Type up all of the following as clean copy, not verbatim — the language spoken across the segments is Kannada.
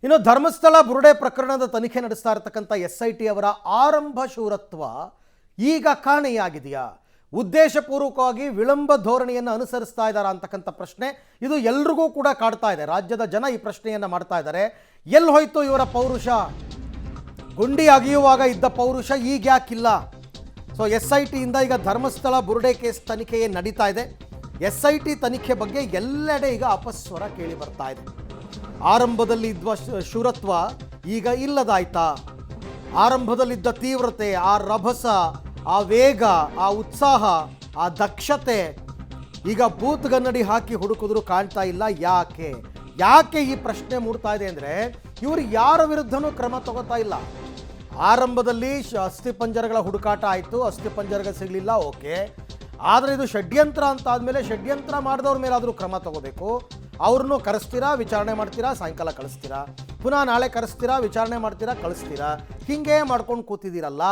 ಇನ್ನು ಧರ್ಮಸ್ಥಳ ಬುರುಡೆ ಪ್ರಕರಣದ ತನಿಖೆ ನಡೆಸ್ತಾ ಇರತಕ್ಕಂಥ SIT ಅವರ ಆರಂಭ ಶೂರತ್ವ ಈಗ ಕಾಣೆಯಾಗಿದೆಯಾ? ಉದ್ದೇಶಪೂರ್ವಕವಾಗಿ ವಿಳಂಬ ಧೋರಣೆಯನ್ನು ಅನುಸರಿಸ್ತಾ ಇದ್ದಾರಾ ಅಂತಕ್ಕಂಥ ಪ್ರಶ್ನೆ ಇದು ಎಲ್ರಿಗೂ ಕೂಡ ಕಾಡ್ತಾ ಇದೆ. ರಾಜ್ಯದ ಜನ ಈ ಪ್ರಶ್ನೆಯನ್ನು ಮಾಡ್ತಾ ಇದ್ದಾರೆ. ಎಲ್ಲಿ ಹೋಯ್ತು ಇವರ ಪೌರುಷ? ಗುಂಡಿ ಅಗಿಯುವಾಗ ಇದ್ದ ಪೌರುಷ ಈಗ ಯಾಕಿಲ್ಲ? ಸೊ SIT ಇಂದ ಈಗ ಧರ್ಮಸ್ಥಳ ಬುರುಡೆ ಕೇಸ್ ತನಿಖೆ ನಡೀತಾ ಇದೆ. SIT ತನಿಖೆ ಬಗ್ಗೆ ಎಲ್ಲೆಡೆ ಈಗ ಅಪಸ್ವರ ಕೇಳಿ ಬರ್ತಾ ಇದೆ. ಆರಂಭದಲ್ಲಿ ಇದ್ದ ಶೂರತ್ವ ಈಗ ಇಲ್ಲದಾಯ್ತಾ? ಆರಂಭದಲ್ಲಿದ್ದ ತೀವ್ರತೆ, ಆ ರಭಸ, ಆ ವೇಗ, ಆ ಉತ್ಸಾಹ, ಆ ದಕ್ಷತೆ ಈಗ ಬೂತ್ಗನ್ನಡಿ ಹಾಕಿ ಹುಡುಕಿದ್ರು ಕಾಣ್ತಾ ಇಲ್ಲ. ಯಾಕೆ ಈ ಪ್ರಶ್ನೆ ಮೂಡ್ತಾ ಇದೆ ಅಂದರೆ ಇವರು ಯಾರ ವಿರುದ್ಧನೂ ಕ್ರಮ ತಗೋತಾ ಇಲ್ಲ. ಆರಂಭದಲ್ಲಿ ಅಸ್ಥಿಪಂಜರಗಳ ಹುಡುಕಾಟ ಆಯಿತು, ಅಸ್ಥಿಪಂಜರಗಳು ಸಿಗಲಿಲ್ಲ, ಓಕೆ. ಆದರೆ ಇದು ಷಡ್ಯಂತ್ರ ಅಂತ ಆದಮೇಲೆ ಷಡ್ಯಂತ್ರ ಮಾಡಿದವ್ರ ಮೇಲಾದರೂ ಕ್ರಮ ತಗೋಬೇಕು. ಅವ್ರನ್ನೂ ಕರೆಸ್ತೀರಾ, ವಿಚಾರಣೆ ಮಾಡ್ತೀರಾ, ಸಾಯಂಕಾಲ ಕಳಿಸ್ತೀರಾ, ಪುನಃ ನಾಳೆ ಕರೆಸ್ತೀರಾ, ವಿಚಾರಣೆ ಮಾಡ್ತೀರಾ, ಕಳಿಸ್ತೀರಾ, ಹೀಗೆ ಮಾಡ್ಕೊಂಡು ಕೂತಿದ್ದೀರಲ್ಲ.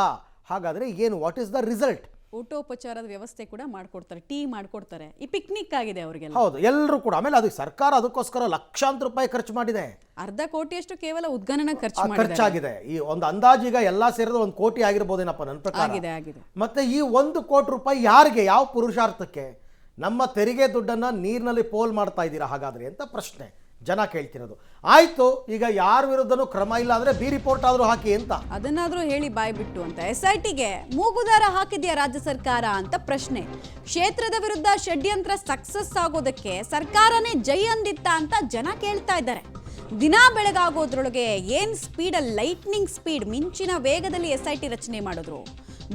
ಹಾಗಾದರೆ ಏನು, ವಾಟ್ ಈಸ್ ದ ರಿಸಲ್ಟ್? ಊಟೋಪಚಾರದ ವ್ಯವಸ್ಥೆ ಕೂಡ ಮಾಡ್ಕೊಡ್ತಾರೆ, ಟೀ ಮಾಡ್ಕೊಡ್ತಾರೆ. ಈ ಪಿಕ್ನಿಕ್ ಆಗಿದೆ ಅವರಿಗೆಲ್ಲ. ಹೌದು, ಎಲ್ಲರೂ ಕೂಡ. ಆಮೇಲೆ ಅದಕ್ಕೆ ಸರ್ಕಾರ ಅದಕ್ಕೋಸ್ಕರ ಲಕ್ಷಾಂತರ ರೂಪಾಯಿ ಖರ್ಚು ಮಾಡಿದೆ. ಅರ್ಧ ಕೋಟಿಯಷ್ಟು ಕೇವಲ ಉದ್ಘಾಟನಾ ಖರ್ಚಾಗಿದೆ. ಈ ಒಂದು ಅಂದಾಜೀಗ ಎಲ್ಲ ಸೇರಿದ್ರೆ 1 ಕೋಟಿ ಆಗಿರ್ಬೋದೇನಪ್ಪ ನನ್ನ ಪ್ರಕಾರ. ಆಗಿದೆ. ಮತ್ತೆ ಈ 1 ಕೋಟಿ ರೂಪಾಯಿ ಯಾರಿಗೆ, ಯಾವ ಪುರುಷಾರ್ಥಕ್ಕೆ? ನಮ್ಮ ತೆರಿಗೆ ದುಡ್ಡನ್ನು ನೀರಿನಲ್ಲಿ ಪೋಲ್ ಮಾಡ್ತಾ ಇದ್ದೀರಾ ಹಾಗಾದ್ರೆ ಅಂತ ಪ್ರಶ್ನೆ ಜನ ಕೇಳ್ತಿರೋದು. ಆಯ್ತು, ಈಗ ಯಾರ ವಿರುದ್ಧನೂ ಕ್ರಮ ಇಲ್ಲ ಅಂದ್ರೆ ಬಿ ರಿಪೋರ್ಟ್ ಆದ್ರೂ ಹಾಕಿ ಅಂತ, ಅದನ್ನಾದ್ರೂ ಹೇಳಿ ಬಾಯ್ ಬಿಟ್ಟು ಅಂತ. SITಗೆ ಮೂಗುದಾರ ಹಾಕಿದ್ಯಾ ರಾಜ್ಯ ಸರ್ಕಾರ ಅಂತ ಪ್ರಶ್ನೆ. ಕ್ಷೇತ್ರದ ವಿರುದ್ಧ ಷಡ್ಯಂತ್ರ ಸಕ್ಸಸ್ ಆಗೋದಕ್ಕೆ ಸರ್ಕಾರನೇ ಜೈ ಅಂದಿತ್ತ ಅಂತ ಜನ ಕೇಳ್ತಾ ಇದ್ದಾರೆ. ದಿನ ಬೆಳಗಾಗೋದ್ರೊಳಗೆ ಏನ್ ಸ್ಪೀಡಲ್ಲಿ, ಲೈಟ್ನಿಂಗ್ ಸ್ಪೀಡ್, ಮಿಂಚಿನ ವೇಗದಲ್ಲಿ SIT ರಚನೆ ಮಾಡಿದ್ರು.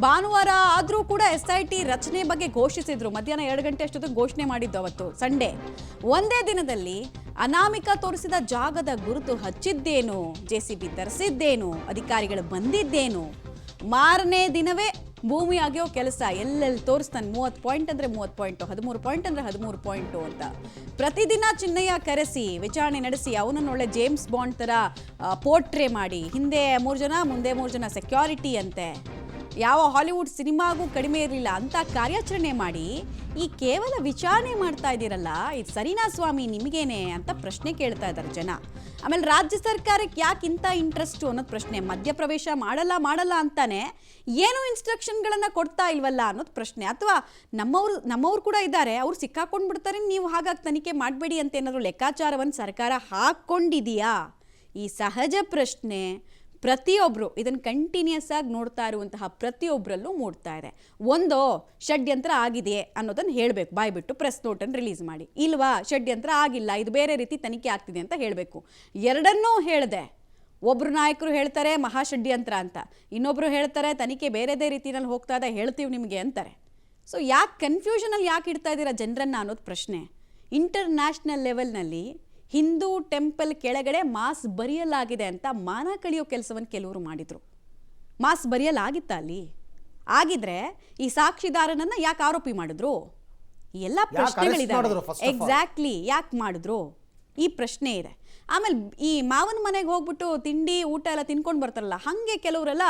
ಭಾನುವಾರ ಆದರೂ ಕೂಡ SIT ರಚನೆ ಬಗ್ಗೆ ಘೋಷಿಸಿದ್ರು. ಮಧ್ಯಾಹ್ನ 2 ಗಂಟೆ ಅಷ್ಟೊತ್ತಿಗೆ ಘೋಷಣೆ ಮಾಡಿದ್ದು ಅವತ್ತು ಸಂಡೇ. ಒಂದೇ ದಿನದಲ್ಲಿ ಅನಾಮಿಕ ತೋರಿಸಿದ ಜಾಗದ ಗುರುತು ಹಚ್ಚಿದ್ದೇನು, JCB ತರಿಸಿದ್ದೇನು, ಅಧಿಕಾರಿಗಳು ಬಂದಿದ್ದೇನು, ಮಾರನೇ ದಿನವೇ ಭೂಮಿ ಆಗ್ಯೋ ಕೆಲಸ ಎಲ್ಲೆಲ್ಲಿ ತೋರಿಸ್ತಾನೆ. 30 ಪಾಯಿಂಟ್ ಅಂದರೆ 30 ಪಾಯಿಂಟು, 13 ಪಾಯಿಂಟ್ ಅಂದರೆ 13 ಪಾಯಿಂಟು ಅಂತ ಪ್ರತಿದಿನ ಚಿನ್ನಯ್ಯ ಕರೆಸಿ ವಿಚಾರಣೆ ನಡೆಸಿ ಅವನನ್ನು ಒಳ್ಳೆ ಜೇಮ್ಸ್ ಬಾಂಡ್ ಥರ ಪೋರ್ಟ್ರೇ ಮಾಡಿ, ಹಿಂದೆ 3 ಜನ ಮುಂದೆ 3 ಜನ ಸೆಕ್ಯೂರಿಟಿ ಅಂತೆ, ಯಾವ ಹಾಲಿವುಡ್ ಸಿನಿಮಾಗೂ ಕಡಿಮೆ ಇರಲಿಲ್ಲ ಅಂತ ಕಾರ್ಯಾಚರಣೆ ಮಾಡಿ ಈ ಕೇವಲ ವಿಚಾರಣೆ ಮಾಡ್ತಾ ಇದ್ದೀರಲ್ಲ, ಇದು ಸರಿನಾ ಸ್ವಾಮಿ ನಿಮಗೇನೆ ಅಂತ ಪ್ರಶ್ನೆ ಕೇಳ್ತಾ ಇದ್ದಾರೆ ಜನ. ಆಮೇಲೆ ರಾಜ್ಯ ಸರ್ಕಾರಕ್ಕೆ ಯಾಕೆ ಇಂಥ ಇಂಟ್ರೆಸ್ಟು ಅನ್ನೋದು ಪ್ರಶ್ನೆ. ಮಧ್ಯಪ್ರವೇಶ ಮಾಡಲ್ಲ ಅಂತಾನೆ ಏನು ಇನ್ಸ್ಟ್ರಕ್ಷನ್ಗಳನ್ನು ಕೊಡ್ತಾ ಇಲ್ವಲ್ಲ ಅನ್ನೋದು ಪ್ರಶ್ನೆ. ಅಥವಾ ನಮ್ಮವ್ರು ಕೂಡ ಇದ್ದಾರೆ, ಅವ್ರು ಸಿಕ್ಕಾಕೊಂಡು ಬಿಡ್ತಾರೆ, ನೀವು ಹಾಗಾಗಿ ತನಿಖೆ ಮಾಡಬೇಡಿ ಅಂತ ಏನಾದರೂ ಲೆಕ್ಕಾಚಾರವನ್ನು ಸರ್ಕಾರ ಹಾಕ್ಕೊಂಡಿದೆಯಾ? ಈ ಸಹಜ ಪ್ರಶ್ನೆ ಪ್ರತಿಯೊಬ್ಬರು ಇದನ್ನು ಕಂಟಿನ್ಯೂಸ್ ಆಗಿ ನೋಡ್ತಾ ಇರುವಂತಹ ಪ್ರತಿಯೊಬ್ಬರಲ್ಲೂ ಮೂಡ್ತಾ ಇದೆ. ಒಂದು, ಷಡ್ಯಂತ್ರ ಆಗಿದೆಯೇ ಅನ್ನೋದನ್ನು ಹೇಳಬೇಕು, ಬಾಯ್ಬಿಟ್ಟು ಪ್ರೆಸ್ ನೋಟನ್ನು ರಿಲೀಸ್ ಮಾಡಿ. ಇಲ್ವಾ, ಷಡ್ಯಂತ್ರ ಆಗಿಲ್ಲ, ಇದು ಬೇರೆ ರೀತಿ ತನಿಖೆ ಆಗ್ತಿದೆ ಅಂತ ಹೇಳಬೇಕು. ಎರಡನ್ನೂ ಹೇಳಿದೆ. ಒಬ್ಬರು ನಾಯಕರು ಹೇಳ್ತಾರೆ ಮಹಾಷಡ್ಯಂತ್ರ ಅಂತ, ಇನ್ನೊಬ್ಬರು ಹೇಳ್ತಾರೆ ತನಿಖೆ ಬೇರೆದೇ ರೀತಿಯಲ್ಲಿ ಹೋಗ್ತಾ ಇದೆ, ಹೇಳ್ತೀವಿ ನಿಮಗೆ ಅಂತಾರೆ. ಸೊ ಯಾಕೆ ಕನ್ಫ್ಯೂಷನಲ್ಲಿ ಯಾಕೆ ಇಡ್ತಾ ಇದ್ದೀರಾ ಜನರನ್ನು ಅನ್ನೋದು ಪ್ರಶ್ನೆ. ಇಂಟರ್ನ್ಯಾಷನಲ್ ಲೆವೆಲ್ನಲ್ಲಿ ಹಿಂದೂ ಟೆಂಪಲ್ ಕೆಳಗಡೆ ಮಾಸ್ ಬರೆಯಲಾಗಿದೆ ಅಂತ ಮಾನ ಕಳಿಯೋ ಕೆಲಸವನ್ನು ಕೆಲವರು ಮಾಡಿದರು. ಮಾಸ್ ಬರೆಯಲಾಗಿತ್ತ ಅಲ್ಲಿ? ಆಗಿದ್ರೆ ಈ ಸಾಕ್ಷಿದಾರನನ್ನು ಯಾಕೆ ಆರೋಪಿ ಮಾಡಿದ್ರು? ಎಲ್ಲ ಪ್ರಶ್ನೆಗಳಿದ್ದಾವೆ. ಎಕ್ಸಾಕ್ಟ್ಲಿ ಯಾಕೆ ಮಾಡಿದ್ರು ಈ ಪ್ರಶ್ನೆ ಇದೆ. ಆಮೇಲೆ ಈ ಮಾವನ ಮನೆಗೆ ಹೋಗ್ಬಿಟ್ಟು ತಿಂಡಿ ಊಟ ಎಲ್ಲ ತಿನ್ಕೊಂಡು ಬರ್ತಾರಲ್ಲ, ಹಾಗೆ ಕೆಲವರೆಲ್ಲ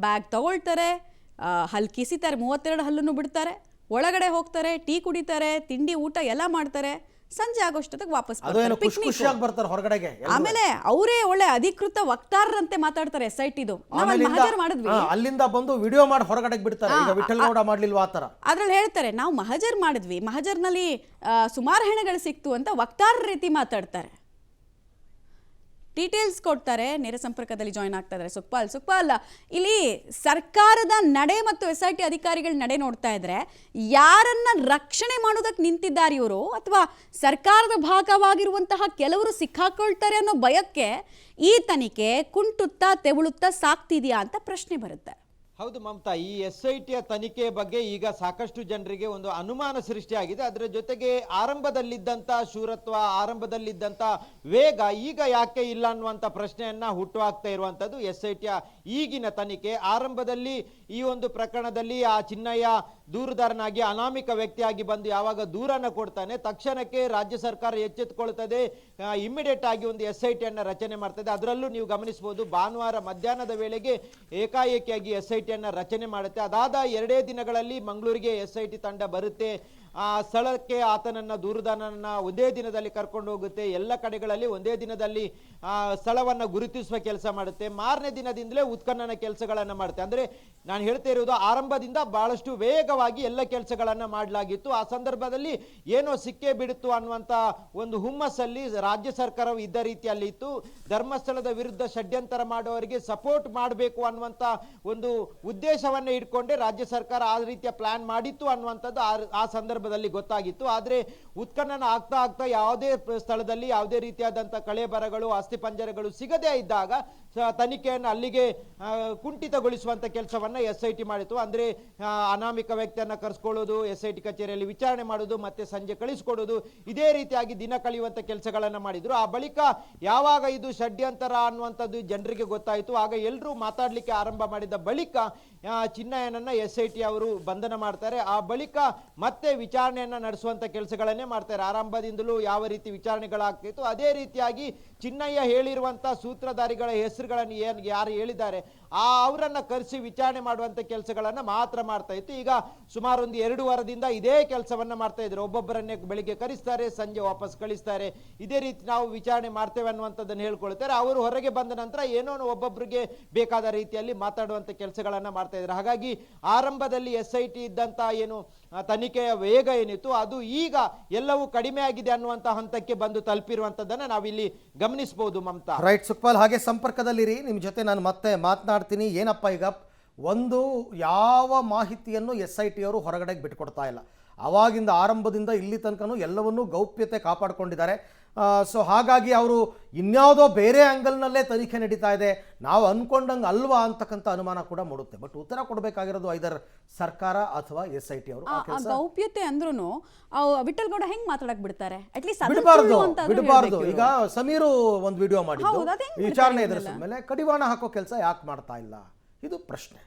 ಬ್ಯಾಗ್ ತಗೊಳ್ತಾರೆ, ಹಲ್ಲು ಕಿಸಿತಾರೆ, 32 ಹಲ್ಲನ್ನು ಬಿಡ್ತಾರೆ, ಒಳಗಡೆ ಹೋಗ್ತಾರೆ, ಟೀ ಕುಡಿತಾರೆ, ತಿಂಡಿ ಊಟ ಎಲ್ಲ ಮಾಡ್ತಾರೆ, ಸಂಜೆ ಆಗೋಷ್ಟೊತ್ತಿಗೆ ವಾಪಸ್ ಹೊರಗಡೆಗೆ. ಆಮೇಲೆ ಅವರೇ ಒಳ್ಳೆ ಅಧಿಕೃತ ವಕ್ತಾರರಂತೆ ಮಾತಾಡ್ತಾರೆ SITದು. ಮಹಜರ್ ಮಾಡಿದ್ವಿ, ಅಲ್ಲಿಂದ ಬಂದು ವಿಡಿಯೋ ಮಾಡಿ ಹೊರಗಡೆ ಬಿಡ್ತಾರೆ. ಈಗ ವಿಠಲಗೌಡ ಮಾಡ್ಲಿಲ್ವಾ ಆತರ? ಅದ್ರಲ್ಲಿ ಹೇಳ್ತಾರೆ ನಾವು ಮಹಜರ್ ಮಾಡಿದ್ವಿ, ಮಹಜರ್ನಲ್ಲಿ ಸುಮಾರು ಹೆಣಗಳು ಸಿಕ್ತು ಅಂತ ವಕ್ತಾರರ ರೀತಿ ಮಾತಾಡ್ತಾರೆ, ಡೀಟೇಲ್ಸ್ ಕೊಡ್ತಾರೆ. ನೇರ ಸಂಪರ್ಕದಲ್ಲಿ ಜಾಯ್ನ್ ಆಗ್ತಾ ಇದ್ದಾರೆ ಸುಖಪಾಲ್. ಇಲ್ಲಿ ಸರ್ಕಾರದ ನಡೆ ಮತ್ತು SIT ಅಧಿಕಾರಿಗಳ ನಡೆ ನೋಡ್ತಾ ಇದ್ರೆ ಯಾರನ್ನ ರಕ್ಷಣೆ ಮಾಡೋದಕ್ಕೆ ನಿಂತಿದ್ದಾರೆ ಇವರು, ಅಥವಾ ಸರ್ಕಾರದ ಭಾಗವಾಗಿರುವಂತಹ ಕೆಲವರು ಸಿಕ್ಕಾಕೊಳ್ತಾರೆ ಅನ್ನೋ ಭಯಕ್ಕೆ ಈ ತನಿಖೆ ಕುಂಟುತ್ತಾ ತೆವಳುತ್ತಾ ಸಾಕ್ತಿದೆಯಾ ಅಂತ ಪ್ರಶ್ನೆ ಬರುತ್ತೆ. ಹೌದು ಮಮತಾ, ಈ SITಯ ತನಿಖೆ ಬಗ್ಗೆ ಈಗ ಸಾಕಷ್ಟು ಜನರಿಗೆ ಒಂದು ಅನುಮಾನ ಸೃಷ್ಟಿಯಾಗಿದೆ. ಅದರ ಜೊತೆಗೆ ಆರಂಭದಲ್ಲಿದ್ದಂಥ ಶೂರತ್ವ, ಆರಂಭದಲ್ಲಿದ್ದಂಥ ವೇಗ ಈಗ ಯಾಕೆ ಇಲ್ಲ ಅನ್ನುವಂಥ ಪ್ರಶ್ನೆಯನ್ನ ಹುಟ್ಟುಹಾಕ್ತಾ ಇರುವಂಥದ್ದು SITಯ ಈಗಿನ ತನಿಖೆ. ಆರಂಭದಲ್ಲಿ ಈ ಒಂದು ಪ್ರಕರಣದಲ್ಲಿ ಆ ಚಿನ್ನಯ್ಯ ದೂರುದಾರನಾಗಿ ಅನಾಮಿಕ ವ್ಯಕ್ತಿಯಾಗಿ ಬಂದು ಯಾವಾಗ ದೂರನ್ನು ಕೊಡ್ತಾನೆ, ತಕ್ಷಣಕ್ಕೆ ರಾಜ್ಯ ಸರ್ಕಾರ ಎಚ್ಚೆತ್ತುಕೊಳ್ತದೆ, ಇಮ್ಮಿಡಿಯೇಟ್ ಆಗಿ ಒಂದು SITಯನ್ನು ರಚನೆ ಮಾಡ್ತದೆ. ಅದರಲ್ಲೂ ನೀವು ಗಮನಿಸಬಹುದು, ಭಾನುವಾರ ಮಧ್ಯಾಹ್ನದ ವೇಳೆಗೆ ಏಕಾಏಕಿಯಾಗಿ SITಯನ್ನು ರಚನೆ ಮಾಡುತ್ತೆ. ಅದಾದ 2 ದಿನಗಳಲ್ಲಿ ಮಂಗಳೂರಿಗೆ SIT ತಂಡ ಬರುತ್ತೆ. ಆ ಸ್ಥಳಕ್ಕೆ ಆತನನ್ನ ದೂರುದಾರನನ್ನ ಒಂದೇ ದಿನದಲ್ಲಿ ಕರ್ಕೊಂಡು ಹೋಗುತ್ತೆ, ಎಲ್ಲ ಕಡೆಗಳಲ್ಲಿ ಒಂದೇ ದಿನದಲ್ಲಿ ಸ್ಥಳವನ್ನ ಗುರುತಿಸುವ ಕೆಲಸ ಮಾಡುತ್ತೆ, ಮಾರನೇ ದಿನದಿಂದಲೇ ಉತ್ಖನನ ಕೆಲಸಗಳನ್ನ ಮಾಡುತ್ತೆ. ಅಂದ್ರೆ ನಾನು ಹೇಳ್ತಾ ಇರುವುದು ಆರಂಭದಿಂದ ಬಹಳಷ್ಟು ವೇಗವಾಗಿ ಎಲ್ಲ ಕೆಲಸಗಳನ್ನ ಮಾಡಲಾಗಿತ್ತು. ಆ ಸಂದರ್ಭದಲ್ಲಿ ಏನೋ ಸಿಕ್ಕೇ ಬಿಡುತ್ತು ಅನ್ನುವಂತ ಒಂದು ಹುಮ್ಮಸ್ಸಲ್ಲಿ ರಾಜ್ಯ ಸರ್ಕಾರವು ಇದ್ದ ರೀತಿಯಲ್ಲಿ ಇತ್ತು. ಧರ್ಮಸ್ಥಳದ ವಿರುದ್ಧ ಷಡ್ಯಂತರ ಮಾಡುವವರಿಗೆ ಸಪೋರ್ಟ್ ಮಾಡಬೇಕು ಅನ್ನುವಂತ ಒಂದು ಉದ್ದೇಶವನ್ನ ಇಟ್ಕೊಂಡೆ ರಾಜ್ಯ ಸರ್ಕಾರ ಆ ರೀತಿಯ ಪ್ಲಾನ್ ಮಾಡಿತ್ತು ಅನ್ನುವಂಥದ್ದು ಆ ಸಂದರ್ಭದಲ್ಲಿ ಗೊತ್ತಾಗಿತ್ತು. ಆದ್ರೆ ಉತ್ಖನನ ಆಗ್ತಾ ಆಗ್ತಾ ಯಾವುದೇ ಸ್ಥಳದಲ್ಲಿ ಯಾವುದೇ ರೀತಿಯಾದಂಥ ಕಳೆಬರಗಳು ಅಸ್ಥಿಪಂಜರಗಳು ಸಿಗದೇ ಇದ್ದಾಗ ತನಿಖೆಯನ್ನು ಅಲ್ಲಿಗೆ ಕುಂಠಿತಗೊಳಿಸುವಂತ ಕೆಲಸವನ್ನ SIT ಮಾಡಿತು. ಅಂದ್ರೆ ಅನಾಮಿಕ ವ್ಯಕ್ತಿಯನ್ನ ಕರೆಸ್ಕೊಳ್ಳೋದು, SIT ಕಚೇರಿಯಲ್ಲಿ ವಿಚಾರಣೆ ಮಾಡೋದು, ಮತ್ತೆ ಸಂಜೆ ಕಳಿಸ್ಕೊಡೋದು, ಇದೇ ರೀತಿಯಾಗಿ ದಿನ ಕಳೆಯುವಂತ ಕೆಲಸಗಳನ್ನ ಮಾಡಿದ್ರು. ಆ ಬಳಿಕ ಯಾವಾಗ ಇದು ಷಡ್ಯಂತರ ಅನ್ನುವಂಥದ್ದು ಜನರಿಗೆ ಗೊತ್ತಾಯಿತು, ಆಗ ಎಲ್ಲರೂ ಮಾತಾಡ್ಲಿಕ್ಕೆ ಆರಂಭ ಮಾಡಿದ ಬಳಿಕ ಚಿನ್ನಯ್ಯನನ್ನ SIT ಅವರು ಬಂಧನ ಮಾಡ್ತಾರೆ. ಆ ಬಳಿಕ ಮತ್ತೆ ವಿಚಾರಣೆಯನ್ನ ನಡೆಸುವಂತ ಕೆಲಸಗಳನ್ನೇ ಮಾಡ್ತಾರೆ. ಆರಂಭದಿಂದಲೂ ಯಾವ ರೀತಿ ವಿಚಾರಣೆಗಳಾಗ್ತಿತ್ತು ಅದೇ ರೀತಿಯಾಗಿ ಚಿನ್ನಯ್ಯ ಹೇಳಿರುವಂತ ಸೂತ್ರಧಾರಿಗಳ ಹೆಸರುಗಳನ್ನು ಯಾರು ಹೇಳಿದ್ದಾರೆ ಅವರನ್ನ ಕರೆಸಿ ವಿಚಾರಣೆ ಮಾಡುವಂತ ಕೆಲಸಗಳನ್ನ ಮಾತ್ರ ಮಾಡ್ತಾ ಇತ್ತು. ಈಗ ಸುಮಾರು ಒಂದು 2 ವಾರದಿಂದ ಇದೇ ಕೆಲಸವನ್ನ ಮಾಡ್ತಾ ಇದ್ರು. ಒಬ್ಬೊಬ್ಬರನ್ನೇ ಬೆಳಿಗ್ಗೆ ಕರೆಸ್ತಾರೆ, ಸಂಜೆ ವಾಪಸ್ ಕಳಿಸ್ತಾರೆ, ಇದೇ ರೀತಿ ನಾವು ವಿಚಾರಣೆ ಮಾಡ್ತೇವೆ ಅನ್ನುವಂಥದ್ದನ್ನು ಹೇಳ್ಕೊಳ್ತಾರೆ. ಅವರು ಹೊರಗೆ ಬಂದ ನಂತರ ಏನೋ ಒಬ್ಬೊಬ್ಬರಿಗೆ ಬೇಕಾದ ರೀತಿಯಲ್ಲಿ ಮಾತಾಡುವಂತ ಕೆಲಸಗಳನ್ನ ಮಾಡ್ತಾ ಇದ್ದಾರೆ. ಹಾಗಾಗಿ ಆರಂಭದಲ್ಲಿ SIT ಇದ್ದಂತ ಏನು ತನಿಖೆಯ ವೇಗ ಏನಿತ್ತು ಅದು ಈಗ ಎಲ್ಲವೂ ಕಡಿಮೆ ಆಗಿದೆ ಅನ್ನುವಂತ ಹಂತಕ್ಕೆ ಬಂದು ತಲುಪಿರುವಂತದ್ದನ್ನ ನಾವಿಲ್ಲಿ ಗಮನಿಸಬಹುದು. ಮಮತಾ, ರೈಟ್ ಸುಕ್ಪಾಲ್, ಹಾಗೆ ಸಂಪರ್ಕದಲ್ಲಿರಿ, ನಿಮ್ಮ ಜೊತೆ ನಾನು ಮತ್ತೆ ಮಾತನಾಡ್ತೀನಿ. ಏನಪ್ಪ ಈಗ ಒಂದು ಯಾವ ಮಾಹಿತಿಯನ್ನು SIT ಅವರು ಹೊರಗಡೆಗೆ ಬಿಟ್ಕೊಡ್ತಾ ಇಲ್ಲ, ಆವಾಗಿಂದ ಆರಂಭದಿಂದ ಇಲ್ಲಿ ತನಕನೂ ಎಲ್ಲವನ್ನೂ ಗೌಪ್ಯತೆ ಕಾಪಾಡಿಕೊಂಡಿದ್ದಾರೆ. ಸೊ ಹಾಗಾಗಿ ಅವರು ಇನ್ಯಾವುದೋ ಬೇರೆ ಆ್ಯಂಗಲ್ನಲ್ಲೇ ತನಿಖೆ ನಡೀತಾ ಇದೆ, ನಾವು ಅಂದ್ಕೊಂಡಂಗೆ ಅಲ್ವಾ ಅಂತಕ್ಕಂಥ ಅನುಮಾನ ಕೂಡ ಮೂಡುತ್ತೆ. ಬಟ್ ಉತ್ತರ ಕೊಡಬೇಕಾಗಿರೋದು ಐದರ್ ಸರ್ಕಾರ ಅಥವಾ SIT ಅವರು. ಗೌಪ್ಯತೆ ಅಂದ್ರೂ ವಿಠಲ್ಗೌಡ ಹೆಂಗ್ ಮಾತಾಡಕ್ ಬಿಡ್ತಾರೆ? ಬಿಡಬಾರ್ದು. ಈಗ ಸಮೀರು ಒಂದು ವಿಡಿಯೋ ಮಾಡಿದ್ದು ವಿಚಾರಣೆ ಎದುರಿಸಿದ ಮೇಲೆ ಕಡಿವಾಣ ಹಾಕೋ ಕೆಲಸ ಯಾಕೆ ಮಾಡ್ತಾ ಇಲ್ಲ, ಇದು ಪ್ರಶ್ನೆ.